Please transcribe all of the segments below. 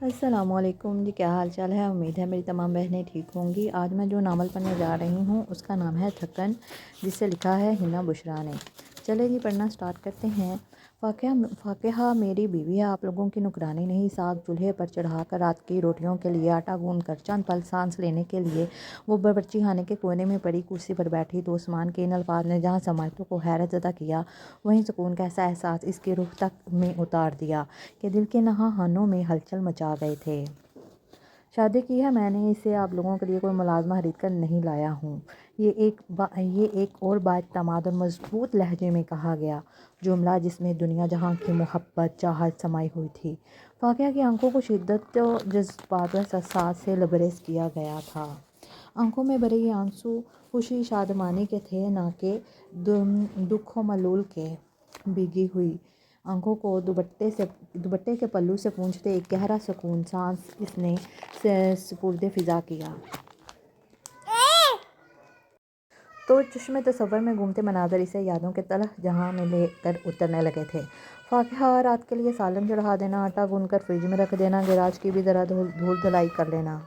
السلام علیکم جی، کیا حال چال ہے؟ امید ہے میری تمام بہنیں ٹھیک ہوں گی۔ آج میں جو ناول پڑھنے جا رہی ہوں اس کا نام ہے تھکن، جس سے لکھا ہے ہنا بشرا نے۔ چلے جی پڑھنا سٹارٹ کرتے ہیں۔ فاقیہ میری بیوی ہے، آپ لوگوں کی نکرانی نہیں۔ ساگ چولہے پر چڑھا کر رات کی روٹیوں کے لیے آٹا گوندھ کر چند پل سانس لینے کے لیے وہ باورچی خانے کے کونے میں پڑی کرسی پر بیٹھی تو عثمان کے ان الفاظ نے جہاں سماعتوں کو حیرت زدہ کیا، وہیں سکون کا ایسا احساس اس کی روح تک میں اتار دیا کہ دل کے نہاہانوں میں ہلچل مچا گئے تھے۔ شادی کی ہے میں نے، اسے آپ لوگوں کے لیے کوئی ملازمہ خرید کر نہیں لایا ہوں۔ یہ ایک اور بااعتماد اور مضبوط لہجے میں کہا گیا جملہ جس میں دنیا جہاں کی محبت چاہت سمائی ہوئی تھی۔ فاقیہ کی آنکھوں کو شدت و جذبات و احساسات سے لبریز کیا گیا تھا۔ آنکھوں میں بھرے یہ آنسو خوشی شادمانی کے تھے، نہ کہ دکھ و ملول کے۔ بھیگی ہوئی آنکھوں کو دوپٹے کے پلو سے پونچھتے ایک گہرا سکون سانس اس نے سپرد فضا کیا تو چشم تصور میں گھومتے مناظر اسے یادوں کے تلخ جہاں میں لے کر اترنے لگے تھے۔ فاقیہ رات کے لیے سالن چڑھا دینا، آٹا گوندھ کر فریج میں رکھ دینا، گیراج کی بھی ذرا دھول دھلائی کر لینا۔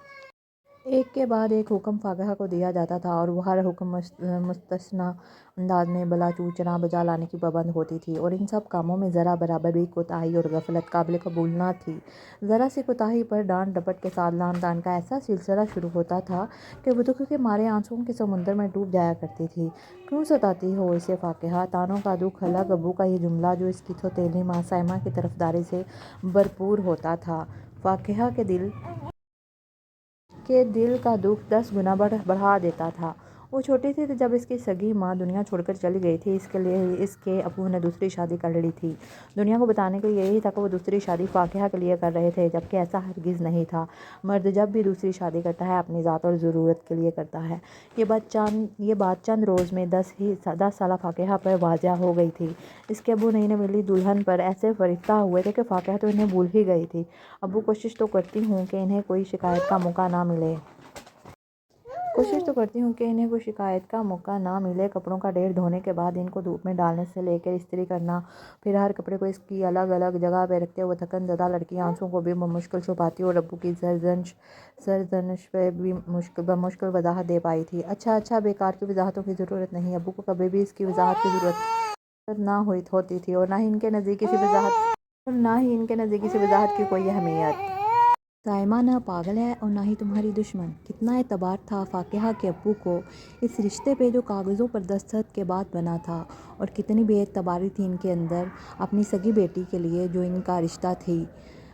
ایک کے بعد ایک حکم فاقیہ کو دیا جاتا تھا اور وہ ہر حکم مستثنی انداز میں بلا چوچنا بجا لانے کی پابند ہوتی تھی، اور ان سب کاموں میں ذرا برابر بھی کوتاہی اور غفلت قابل قبول نہ تھی۔ ذرا سی کوتاہی پر ڈانٹ ڈپٹ کے ساتھ لعن طعن کا ایسا سلسلہ شروع ہوتا تھا کہ وہ دکھ کے مارے آنسوؤں کے سمندر میں ڈوب جایا کرتی تھی۔ کیوں ستاتی ہو اسے فاقیہ؟ طعنوں کا دکھ الگ، ابو کا یہ جملہ جو اس کی سوتیلی ماں سائمہ کی طرفداری سے بھرپور ہوتا تھا، فاقیہ کے دل کا دکھ 10 گنا بڑھا دیتا تھا۔ وہ چھوٹی تھی جب اس کی سگی ماں دنیا چھوڑ کر چلی گئی تھی۔ اس کے ابو نے دوسری شادی کر لی تھی۔ دنیا کو بتانے کے لیے یہی تھا کہ وہ دوسری شادی فاقیہ کے لیے کر رہے تھے، جبکہ ایسا ہرگز نہیں تھا۔ مرد جب بھی دوسری شادی کرتا ہے اپنی ذات اور ضرورت کے لیے کرتا ہے۔ یہ بات چند روز میں 10 سالہ فاقیہ پر واضح ہو گئی تھی۔ اس کے ابو نئی نویلی دلہن پر ایسے فریفتہ ہوئے تھے کہ فاقیہ تو انہیں بھول ہی گئی تھی۔ ابو کوشش تو کرتی ہوں کہ انہیں کوئی شکایت کا موقع نہ ملے۔ کپڑوں کا ڈھیر دھونے کے بعد ان کو دھوپ میں ڈالنے سے لے کر استری کرنا، پھر ہر کپڑے کو اس کی الگ الگ جگہ پہ رکھتے ہوئے تھکن زدہ لڑکی آنسوؤں کو بھی بمشکل چھپاتی اور ابو کی سرزنش پہ بھی بمشکل وضاحت دے پائی تھی۔ اچھا بیکار کی وضاحتوں کی ضرورت نہیں۔ ابو کو کبھی بھی اس کی وضاحت کی ضرورت نہ ہوتی تھی، اور نہ ہی ان کے نزدیک کسی وضاحت کی کوئی اہمیت۔ سائمہ نہ پاگل ہے اور نہ ہی تمہاری دشمن۔ کتنا اعتبار تھا فاقیہ کے ابو کو اس رشتے پہ جو کاغذوں پر دستخط کے بعد بنا تھا، اور کتنی بے اعتباری تھی ان کے اندر اپنی سگی بیٹی کے لیے جو ان کا رشتہ تھی۔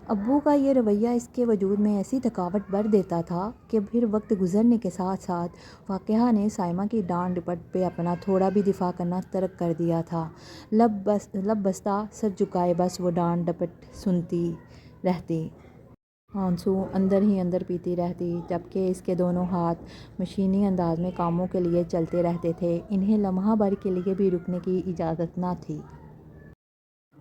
ابو کا یہ رویہ اس کے وجود میں ایسی تھکاوٹ بھر دیتا تھا کہ پھر وقت گزرنے کے ساتھ ساتھ فاقیہ نے سائمہ کی ڈانٹ ڈپٹ پہ اپنا تھوڑا بھی دفاع کرنا ترک کر دیا تھا۔ لب بستہ، سر جھکائے بس وہ ڈانٹ ڈپٹ سنتی رہتی، آنسو اندر ہی اندر پیتی رہتی، جبکہ اس کے دونوں ہاتھ مشینی انداز میں کاموں کے لیے چلتے رہتے تھے، انہیں لمحہ بھر کے لیے بھی رکنے کی اجازت نہ تھی۔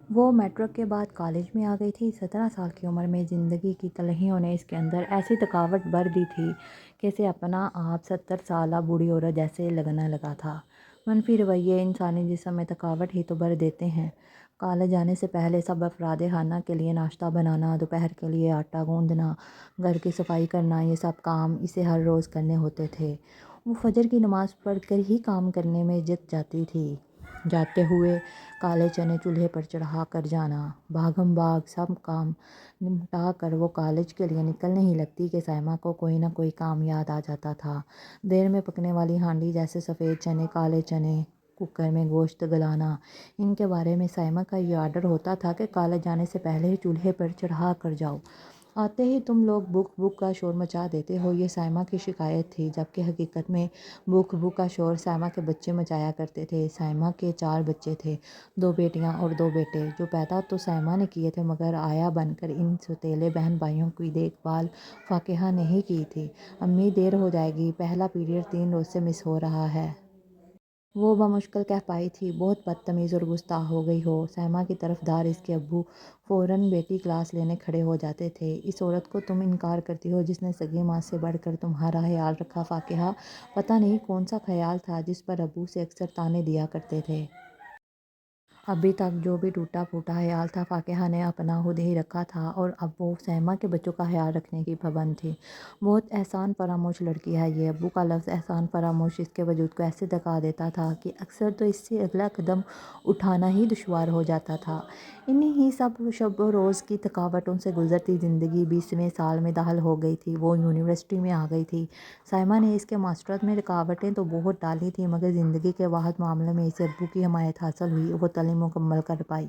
وہ میٹرک کے بعد کالج میں آ گئی تھی۔ 17 سال کی عمر میں زندگی کی تلخیوں نے اس کے اندر ایسی تھکاوٹ بھر دی تھی کہ اسے اپنا آپ 70 سالہ بوڑھی عورت جیسے لگنے لگا تھا۔ منفی رویے انسانی جسم میں تھکاوٹ ہی تو بھر دیتے ہیں۔ کالج جانے سے پہلے سب افراد خانہ کے لیے ناشتہ بنانا، دوپہر کے لیے آٹا گوندھنا، گھر کی صفائی کرنا، یہ سب کام اسے ہر روز کرنے ہوتے تھے۔ وہ فجر کی نماز پڑھ کر ہی کام کرنے میں جت جاتی تھی۔ جاتے ہوئے کالے چنے چولہے پر چڑھا کر جانا، بھاگم بھاگ سب کام نمٹا کر وہ کالج کے لیے نکلنے ہی لگتی کہ سائمہ کو کوئی نہ کوئی کام یاد آ جاتا تھا۔ دیر میں پکنے والی ہانڈی جیسے سفید چنے، کالے چنے، کوکر میں گوشت گلانا، ان کے بارے میں سائمہ کا یہ آرڈر ہوتا تھا کہ کالج جانے سے پہلے ہی چولہے پر چڑھا کر جاؤ، آتے ہی تم لوگ بک کا شور مچا دیتے ہو۔ یہ سائمہ کی شکایت تھی، جبکہ حقیقت میں بک کا شور سائمہ کے بچے مچایا کرتے تھے۔ سائمہ کے 4 بچے تھے، 2 بیٹیاں اور 2 بیٹے، جو پیدا تو سائمہ نے کیے تھے مگر آیا بن کر ان سوتیلے بہن بھائیوں کی دیکھ بھال فاقیہ نے ہی کی تھی۔ امی دیر ہو جائے گی، پہلا پیریڈ 3 روز سے مس ہو رہا ہے۔ وہ بمشکل کہہ پائی تھی، بہت بدتمیز اور گستاخ ہو گئی ہو۔ سائمہ کی طرفدار اس کے ابو فوراً بیٹی کلاس لینے کھڑے ہو جاتے تھے۔ اس عورت کو تم انکار کرتی ہو جس نے سگی ماں سے بڑھ کر تمہارا خیال رکھا فاقیہ؟ پتہ نہیں کون سا خیال تھا جس پر ابو سے اکثر طعنے دیا کرتے تھے۔ ابھی تک جو بھی ٹوٹا پھوٹا خیال تھا فاقہ نے اپنا خود ہی رکھا تھا اور اب وہ سائمہ کے بچوں کا خیال رکھنے کی پابند تھی۔ بہت احسان فراموش لڑکی ہے یہ۔ ابو کا لفظ احسان فراموش اس کے وجود کو ایسے دکا دیتا تھا کہ اکثر تو اس سے اگلا قدم اٹھانا ہی دشوار ہو جاتا تھا۔ انہی ہی سب شب و روز کی تھکاوٹوں سے گزرتی زندگی 20ویں سال میں داخل ہو گئی تھی۔ وہ یونیورسٹی میں آ گئی تھی۔ سائمہ نے اس کے ماسٹرز میں رکاوٹیں تو بہت ڈالی تھیں مگر زندگی کے واحد معاملے میں اسے ابو کی حمایت حاصل ہوئی، وہ تعلیم مکمل کر پائی۔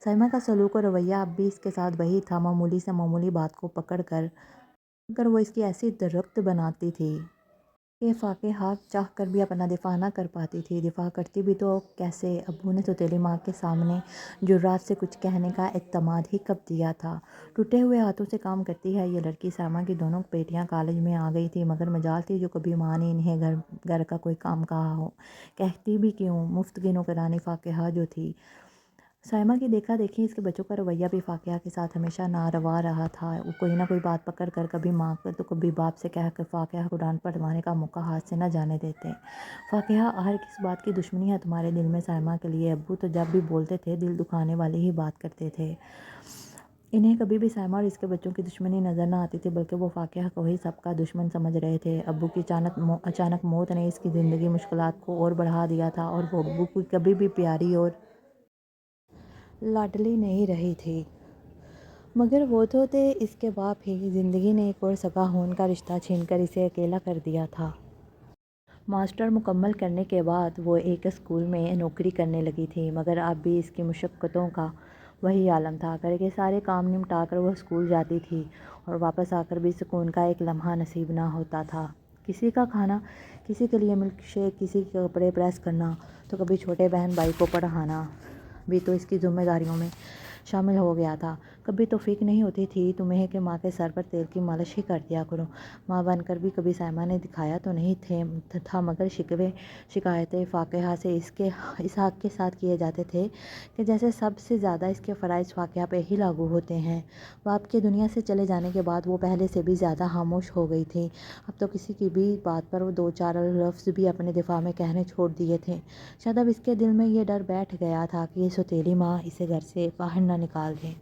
سائمہ کا سلوک و رویہ اب بھی اس کے ساتھ وہی تھا، معمولی سے معمولی بات کو پکڑ کر وہ اس کی ایسی درخت بناتی تھی کہ فاقہ چاہ کر بھی اپنا دفاع نہ کر پاتی تھی۔ دفاع کرتی بھی تو کیسے؟ ابو نے سوتیلی ماں کے سامنے جرات سے کچھ کہنے کا اعتماد ہی کب دیا تھا؟ ٹوٹے ہوئے ہاتھوں سے کام کرتی ہے یہ لڑکی۔ سائمہ کی دونوں بیٹیاں کالج میں آ گئی تھیں مگر مجال تھی جو کبھی ماں نے انہیں گھر کا کوئی کام کہا ہو۔ کہتی بھی کیوں، مفت کی نوکرانی فاقہ جو تھی۔ سائمہ کی دیکھا دیکھی اس کے بچوں کا رویہ بھی فاقہ کے ساتھ ہمیشہ ناروا رہا تھا۔ وہ کوئی نہ کوئی بات پکڑ کر کبھی ماں کو تو کبھی باپ سے کہہ کر فاقہ کو ڈانٹ پڑھوانے کا موقع ہاتھ سے نہ جانے دیتے۔ فاقہ ہر کس بات کی دشمنی ہے تمہارے دل میں سائمہ کے لیے؟ ابو تو جب بھی بولتے تھے دل دکھانے والی ہی بات کرتے تھے۔ انہیں کبھی بھی سائمہ اور اس کے بچوں کی دشمنی نظر نہ آتی تھی بلکہ وہ فاقہ کو ہی سب کا دشمن سمجھ رہے تھے۔ ابو کی اچانک موت نے اس کی زندگی مشکلات کو اور بڑھا دیا تھا اور وہ ابو کی کبھی بھی پیاری اور لاڈلی نہیں رہی تھی۔ مگر وہ تو تھے اس کے باپ ہی۔ زندگی نے ایک اور سگا خون کا رشتہ چھین کر اسے اکیلا کر دیا تھا۔ ماسٹر مکمل کرنے کے بعد وہ ایک اسکول میں نوکری کرنے لگی تھی مگر اب بھی اس کی مشقتوں کا وہی عالم تھا۔ گھر کے سارے کام نمٹا کر وہ اسکول جاتی تھی اور واپس آ کر بھی سکون کا ایک لمحہ نصیب نہ ہوتا تھا۔ کسی کا کھانا، کسی کے لیے ملک شیک، کسی کے کپڑے پریس کرنا تو کبھی چھوٹے بہن بھائی کو پڑھانا بھی تو اس کی ذمہ داریوں میں شامل ہو گیا تھا۔ کبھی توفیق نہیں ہوتی تھی تمہیں کہ ماں کے سر پر تیل کی مالش ہی کر دیا کرو۔ ماں بن کر بھی کبھی سائمہ نے دکھایا تو نہیں تھا مگر شکوے شکایتیں فاقہ سے اس حق کے ساتھ کیے جاتے تھے کہ جیسے سب سے زیادہ اس کے فرائض فاقہ پہ ہی لاگو ہوتے ہیں۔ باپ کے دنیا سے چلے جانے کے بعد وہ پہلے سے بھی زیادہ خاموش ہو گئی تھی۔ اب تو کسی کی بھی بات پر وہ دو چار لفظ بھی اپنے دفاع میں کہنے چھوڑ دیے تھے۔ شاید اب اس کے دل میں یہ ڈر بیٹھ گیا تھا کہ یہ سوتیلی ماں اسے گھر سے باہر نہ نکال دے۔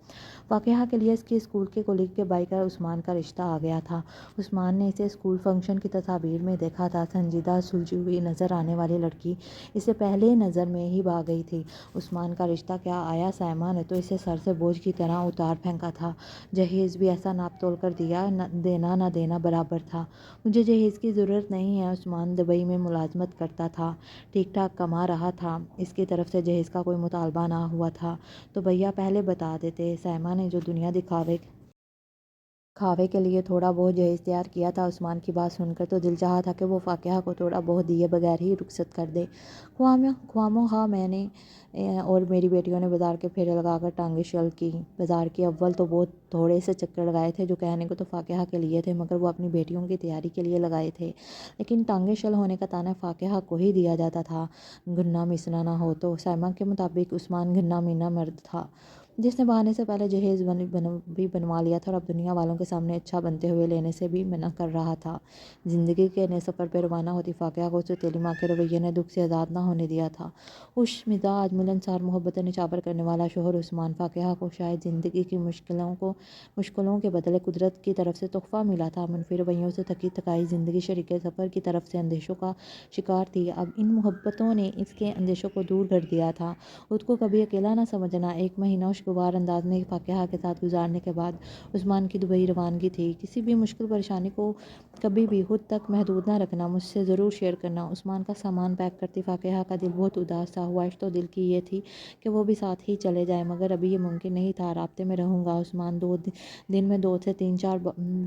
فاقہ کے لیے اس کی اسکول کے کولیگ کے بھائی کا عثمان کا رشتہ آ گیا تھا۔ عثمان نے اسے اسکول فنکشن کی تصاویر میں دیکھا تھا۔ سنجیدہ سلجھی ہوئی نظر آنے والی لڑکی اسے پہلے نظر میں ہی بھا گئی تھی۔ عثمان کا رشتہ کیا آیا؟ سائمہ نے تو اسے سر سے بوجھ کی طرح اتار پھینکا تھا۔ جہیز بھی ایسا ناپ تول کر دیا، دینا نہ دینا برابر تھا۔ مجھے جہیز کی ضرورت نہیں ہے۔ عثمان دبئی میں ملازمت کرتا تھا، ٹھیک ٹھاک کما رہا تھا، اس کی طرف سے جہیز کا کوئی مطالبہ نہ ہوا تھا تو بھیا پہلے بتا دیتے۔ سائمہ نے جو دنیا دکھاوے کے لیے تھوڑا بہت جہیز تیار کیا تھا، عثمان کی بات سن کر تو دل چاہا تھا کہ وہ فاقہ کو تھوڑا بہت دیے بغیر ہی رخصت کر دے۔ خواہ مخواہ میں نے اور میری بیٹیوں نے بازار کے پھیرے لگا کر ٹانگیں شل کی۔ بازار کے اول تو بہت تھوڑے سے چکر لگائے تھے جو کہنے کو تو فاقہ کے لیے تھے مگر وہ اپنی بیٹیوں کی تیاری کے لیے لگائے تھے۔ لیکن ٹانگیں شل ہونے کا طعنہ فاقہ کو ہی دیا جاتا تھا، گھنا میسنا نہ ہو تو۔ سائمہ کے مطابق عثمان گھنا مینا مرد تھا جس نے بہانے سے پہلے جہیز بھی بنوا لیا تھا اور اب دنیا والوں کے سامنے اچھا بنتے ہوئے لینے سے بھی منع کر رہا تھا۔ زندگی کے نئے سفر پہ روانہ ہوتی فاقہ کو سوتیلی ماں کے رویے نے دکھ سے آزاد نہ ہونے دیا تھا۔ خوش مزاج، ملنسار، محبتیں نچھاور کرنے والا شوہر عثمان فاقہ کو شاید زندگی کی مشکلوں کے بدلے قدرت کی طرف سے تحفہ ملا تھا۔ منفی رویوں سے تھکی تھکائی زندگی شریک سفر کی طرف سے اندیشوں کا شکار تھی۔ اب ان محبتوں نے اس کے اندیشوں کو دور کر دیا تھا۔ خود کو کبھی اکیلا نہ سمجھنا۔ ایک مہینہ خوشگوار انداز میں فاقہ کے ساتھ گزارنے کے بعد عثمان کی دبئی روانگی تھی۔ کسی بھی مشکل پریشانی کو کبھی بھی خود تک محدود نہ رکھنا، مجھ سے ضرور شیئر کرنا۔ عثمان کا سامان پیک کرتی فاقہ کا دل بہت اداس تھا۔ خواہش تو دل کی یہ تھی کہ وہ بھی ساتھ ہی چلے جائے مگر ابھی یہ ممکن نہیں تھا۔ رابطے میں رہوں گا۔ عثمان دن میں 2 سے 3-4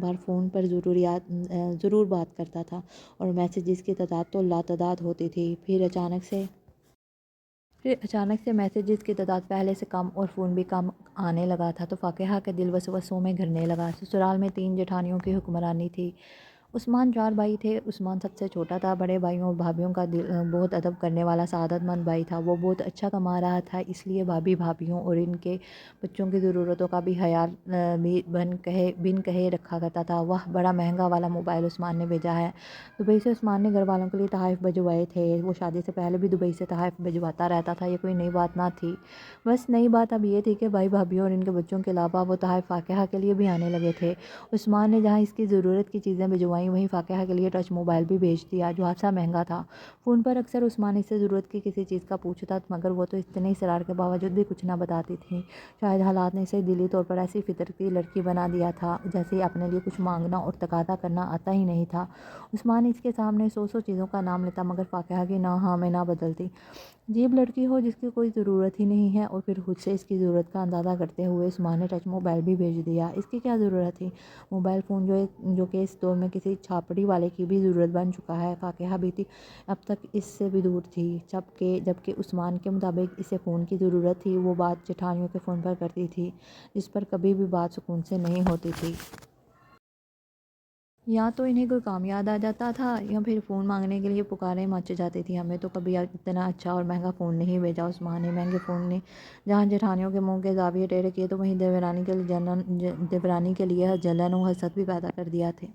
بار فون پر ضرور بات کرتا تھا اور میسیجز کی تعداد تو لاتعداد ہوتی تھی۔ پھر اچانک سے میسیجز کی تعداد پہلے سے کم اور فون بھی کم آنے لگا تھا تو فاقہ کا دل وسوسوں میں گھرنے لگا۔ سسرال میں 3 جیٹھانیوں کی حکمرانی تھی۔ عثمان 4 بھائی تھے۔ عثمان سب سے چھوٹا تھا۔ بڑے بھائیوں اور بھابھیوں کا بہت ادب کرنے والا سعادت مند بھائی تھا۔ وہ بہت اچھا کما رہا تھا، اس لیے بھابھی بھابھیوں اور ان کے بچوں کی ضرورتوں کا بھی خیال بھی بن کہے رکھا کرتا تھا۔ وہ بڑا مہنگا والا موبائل عثمان نے بھیجا ہے۔ دبئی سے عثمان نے گھر والوں کے لیے تحائف بھجوائے تھے۔ وہ شادی سے پہلے بھی دبئی سے تحائف بھجواتا رہتا تھا، یہ کوئی نئی بات نہ تھی۔ بس نئی بات اب یہ تھی کہ بھائی بھابھیوں اور ان کے بچوں کے علاوہ وہ تحائف فاقیہ کے لیے بھی آنے لگے تھے۔ عثمان نے جہاں اس کی ضرورت کی چیزیں بھجوائیں، وہیں فاقیہ کے لیے ٹچ موبائل بھی بھیج دیا، جو خاصا مہنگا تھا۔ فون پر اکثر عثمان اس سے ضرورت کی کسی چیز کا پوچھتا، مگر وہ تو اتنے اصرار کے باوجود بھی کچھ نہ بتاتی تھی۔ شاید حالات نے اسے دلی طور پر ایسی فطرتی لڑکی بنا دیا تھا جیسے اپنے لیے کچھ مانگنا اور تقاضا کرنا آتا ہی نہیں تھا۔ عثمان اس کے سامنے 100 چیزوں کا نام لیتا، مگر فاقیہ کی نہ ہاں میں نہ بدلتی۔ عجیب لڑکی ہو جس کی کوئی ضرورت ہی نہیں ہے، اور پھر خود سے اس کی ضرورت کا اندازہ کرتے ہوئے عثمان نے ٹچ موبائل بھی بھیج دیا۔ اس کی کیا ضرورت تھی؟ موبائل فون جو کہ اس دور میں کسی چھاپڑی والے کی بھی ضرورت بن چکا ہے۔ فاقیہ بھی تھی اب تک اس سے بھی دور تھی، جبکہ عثمان کے مطابق اسے فون کی ضرورت تھی۔ وہ بات جٹھانیوں کے فون پر کرتی تھی، جس پر کبھی بھی بات سکون سے نہیں ہوتی تھی۔ یا تو انہیں کوئی کام یاد آ جاتا تھا، یا پھر فون مانگنے کے لیے پکاریں مچ جاتی تھی۔ ہمیں تو کبھی اتنا اچھا اور مہنگا فون نہیں بھیجا عثمان نے۔ مہنگے فون نے جہاں جٹھانیوں کے منہ کے زاویے ٹیڑھے کیے، تو وہیں دیورانی کے لیے جلن و حسد بھی پیدا کر دیا تھے۔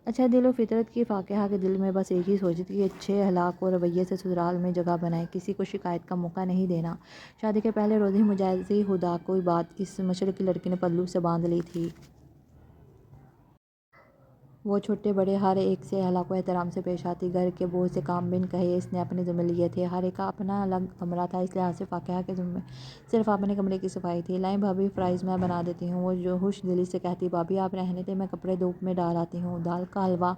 اچھا دل و فطرت کی فاقیہ کے دل میں بس ایک ہی سوچ تھی کہ اچھے اخلاق و رویے سے سسرال میں جگہ بنائے، کسی کو شکایت کا موقع نہیں دینا۔ شادی کے پہلے روز ہی مجازی خدا کوئی بات اس مشرق کی لڑکی نے پلو سے باندھ لی تھی۔ وہ چھوٹے بڑے ہر ایک سے اخلاق و احترام سے پیش آتی۔ گھر کے بہت سے کام بن کہے اس نے اپنے ذمہ لیے تھے۔ ہر ایک کا اپنا الگ کمرہ تھا، اس لحاظ سے فاقیہ کے ذمہ صرف اپنے کمرے کی صفائی تھی۔ لائیں بھابھی، فرائض میں بنا دیتی ہوں، وہ جو خوش دلی سے کہتی۔ بھابھی آپ رہنے دیں، میں کپڑے دھوپ میں ڈال آتی ہوں۔ دال کا حلوہ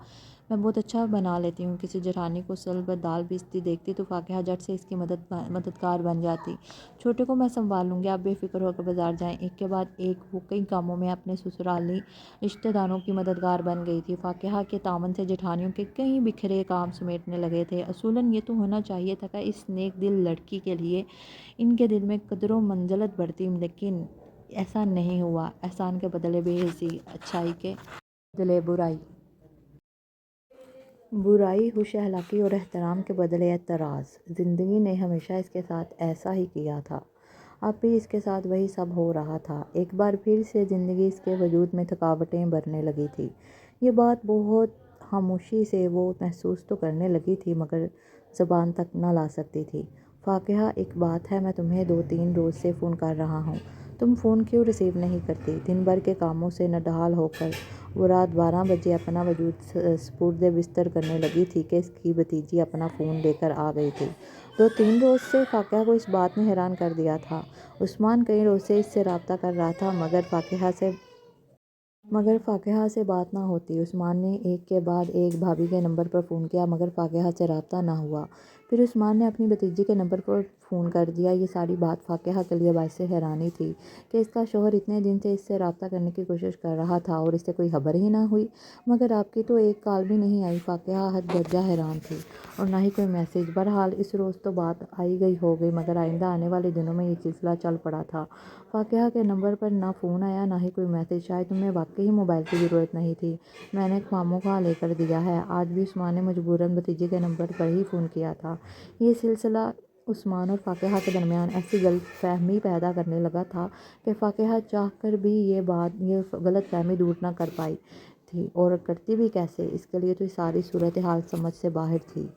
میں بہت اچھا بنا لیتی ہوں۔ کسی جٹھانی کو سلب دال پیستی دیکھتی تو فاقیہ جھٹ سے اس کی مددگار بن جاتی۔ چھوٹے کو میں سنبھال لوں گی، آپ بے فکر ہو کر بازار جائیں۔ ایک کے بعد ایک وہ کئی کاموں میں اپنے سسرالی رشتہ داروں کی مددگار بن گئی تھی۔ فاقیہ کے تعاون سے جٹھانیوں کے کئی بکھرے کام سمیٹنے لگے تھے۔ اصولاً یہ تو ہونا چاہیے تھا کہ اس نیک دل لڑکی کے لیے ان کے دل میں قدر و منزلت بڑھتی، لیکن ایسا نہیں ہوا۔ احسان کے بدلے بے حسی، اچھائی کے بدلے برائی، خوش اخلاقی اور احترام کے بدلے اعتراض۔ زندگی نے ہمیشہ اس کے ساتھ ایسا ہی کیا تھا، اب بھی اس کے ساتھ وہی سب ہو رہا تھا۔ ایک بار پھر سے زندگی اس کے وجود میں تھکاوٹیں بھرنے لگی تھی۔ یہ بات بہت خاموشی سے وہ محسوس تو کرنے لگی تھی، مگر زبان تک نہ لا سکتی تھی۔ فاقیہ ایک بات ہے، میں تمہیں 2-3 روز سے فون کر رہا ہوں، تم فون کیوں ریسیو نہیں کرتی؟ دن بھر کے کاموں سے نڈھال ہو کر وہ رات 12 بجے اپنا وجود سپرد بستر کرنے لگی تھی کہ اس کی بھتیجی اپنا فون لے کر آ گئی تھی۔ 2-3 روز سے فاقیہ کو اس بات نے حیران کر دیا تھا۔ عثمان کئی روز سے اس سے رابطہ کر رہا تھا، مگر فاقیہ سے بات نہ ہوتی۔ عثمان نے ایک کے بعد ایک بھابھی کے نمبر پر فون کیا، مگر فاقیہ سے رابطہ نہ ہوا۔ پھر عثمان نے اپنی بھتیجی کے نمبر پر فون کر دیا۔ یہ ساری بات فاقیہ کے لیے باعث حیرانی تھی کہ اس کا شوہر اتنے دن سے اس سے رابطہ کرنے کی کوشش کر رہا تھا اور اس سے کوئی خبر ہی نہ ہوئی، مگر آپ کی تو ایک کال بھی نہیں آئی۔ فاقیہ حد درجہ حیران تھی، اور نہ ہی کوئی میسج۔ بہرحال اس روز تو بات آئی گئی ہو گئی، مگر آئندہ آنے والے دنوں میں یہ سلسلہ چل پڑا تھا۔ فاقیہ کے نمبر پر نہ فون آیا، نہ ہی کوئی میسج۔ شاید تمہیں واقعی موبائل کی ضرورت نہیں تھی، میں نے خواہ مخواہ لے کر دیا ہے۔ آج بھی عثمان نے مجبوراً بھتیجی کے نمبر پر ہی فون کیا تھا۔ یہ سلسلہ عثمان اور فاقیہ کے درمیان ایسی غلط فہمی پیدا کرنے لگا تھا کہ فاقیہ چاہ کر بھی یہ غلط فہمی دور نہ کر پائی تھی، اور کرتی بھی کیسے؟ اس کے لیے تو یہ ساری صورتحال سمجھ سے باہر تھی۔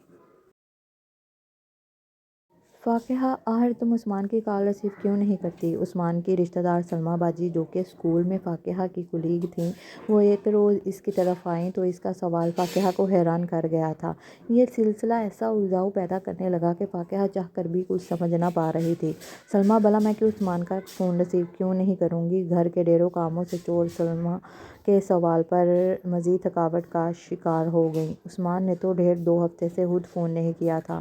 فاقیہ، آخر تم عثمان کی کال ریسیو کیوں نہیں کرتی؟ عثمان کی رشتہ دار سلمیٰ باجی، جو کہ اسکول میں فاقیہ کی کلیگ تھیں، وہ ایک روز اس کی طرف آئیں تو اس کا سوال فاقیہ کو حیران کر گیا تھا۔ یہ سلسلہ ایسا الجھاؤ پیدا کرنے لگا کہ فاقیہ چاہ کر بھی کچھ سمجھ نہ پا رہی تھی۔ سلمیٰ، بھلا میں عثمان کا فون ریسیو کیوں نہیں کروں گی؟ گھر کے ڈھیروں کاموں سے چور سلمیٰ کے سوال پر مزید تھکاوٹ کا شکار ہو گئیں۔ عثمان نے تو 2 ہفتے سے خود فون نہیں کیا تھا،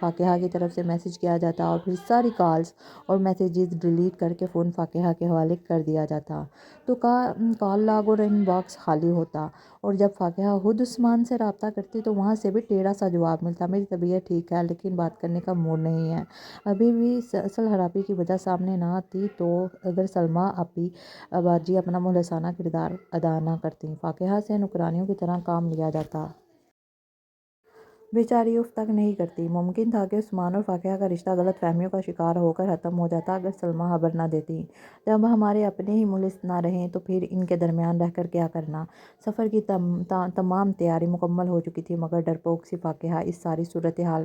فاقہ کی طرف سے میسیج کیا جاتا اور پھر ساری کالز اور میسیجز ڈیلیٹ کر کے فون فاقہ کے حوالے کر دیا جاتا، تو کال لاگ اور ان باکس خالی ہوتا، اور جب فاقہ خود عثمان سے رابطہ کرتی تو وہاں سے بھی ٹیڑھا سا جواب ملتا، میری طبیعت ٹھیک ہے لیکن بات کرنے کا موڈ نہیں ہے۔ ابھی بھی اصل ہراپی کی وجہ سامنے نہ آتی تو اگر سلمیٰ آپی باجی اپنا مخلصانہ کردار ادا نہ کرتی، فاقہ سے نوکرانیوں کی طرح کام لیا جاتا۔ بیچاری اف تک نہیں کرتی۔ ممکن تھا کہ عثمان اور فاقہ کا رشتہ غلط فہمیوں کا شکار ہو کر ختم ہو جاتا اگر سلمیٰ خبر نہ دیتی۔ جب ہمارے اپنے ہی مخلص نہ رہیں تو پھر ان کے درمیان رہ کر کیا کرنا۔ سفر کی تمام تیاری مکمل ہو چکی تھی، مگر ڈرپوک سی فاقہ اس ساری صورتحال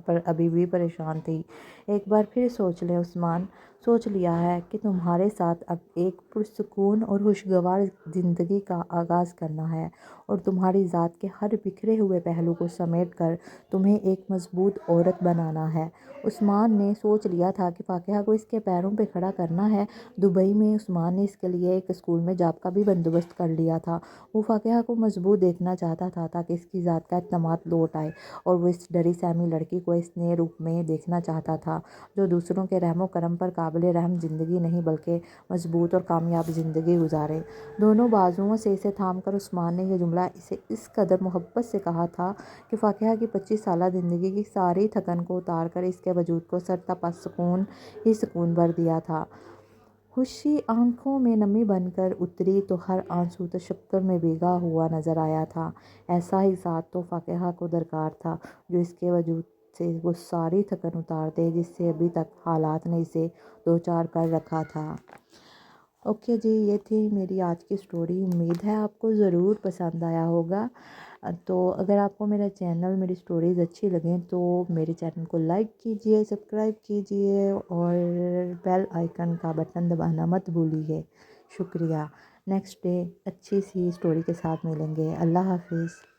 پر ابھی بھی پریشان تھی۔ ایک بار پھر سوچ لیں عثمان، سوچ لیا ہے کہ تمہارے ساتھ اب ایک پرسکون اور خوشگوار زندگی کا آغاز کرنا ہے، اور تمہاری ذات کے ہر بکھرے ہوئے پہلو کو سمیٹ کر تمہیں ایک مضبوط عورت بنانا ہے۔ عثمان نے سوچ لیا تھا کہ فاقہ کو اس کے پیروں پہ کھڑا کرنا ہے۔ دبئی میں عثمان نے اس کے لیے ایک اسکول میں جاب کا بھی بندوبست کر لیا تھا۔ وہ فاقہ کو مضبوط دیکھنا چاہتا تھا تاکہ اس کی ذات کا اعتماد لوٹ آئے، اور وہ اس ڈری سہمی لڑکی کو اس نئے روپ میں دیکھنا چاہتا تھا جو دوسروں کے رحم و کرم پر قابل رحم زندگی نہیں بلکہ مضبوط اور کامیاب زندگی گزارے۔ دونوں بازوؤں سے اسے تھام کر عثمان نے یہ جملہ اسے اس قدر محبت سے کہا تھا کہ فاقہ کی 25 سالہ زندگی کی ساری تھکن کو اتار کر اس کے وجود کو سرتاپا سکون ہی سکون بھر دیا تھا۔ خوشی آنکھوں میں نمی بن کر اتری تو ہر آنسو تشکر میں بھیگا ہوا نظر آیا تھا۔ ایسا ہی ذات تو فاقہ کو درکار تھا جو اس کے وجود سے وہ ساری تھکن اتار دے جس سے ابھی تک حالات نے اسے دوچار کر رکھا تھا۔ اوکے جی، یہ تھی میری آج کی سٹوری۔ امید ہے آپ کو ضرور پسند آیا ہوگا۔ تو اگر آپ کو میرا چینل، میری سٹوریز اچھی لگیں تو میرے چینل کو لائک کیجئے، سبسکرائب کیجئے اور بیل آئیکن کا بٹن دبانا مت بھولیے۔ شکریہ۔ نیکسٹ ڈے اچھی سی سٹوری کے ساتھ ملیں گے۔ اللہ حافظ۔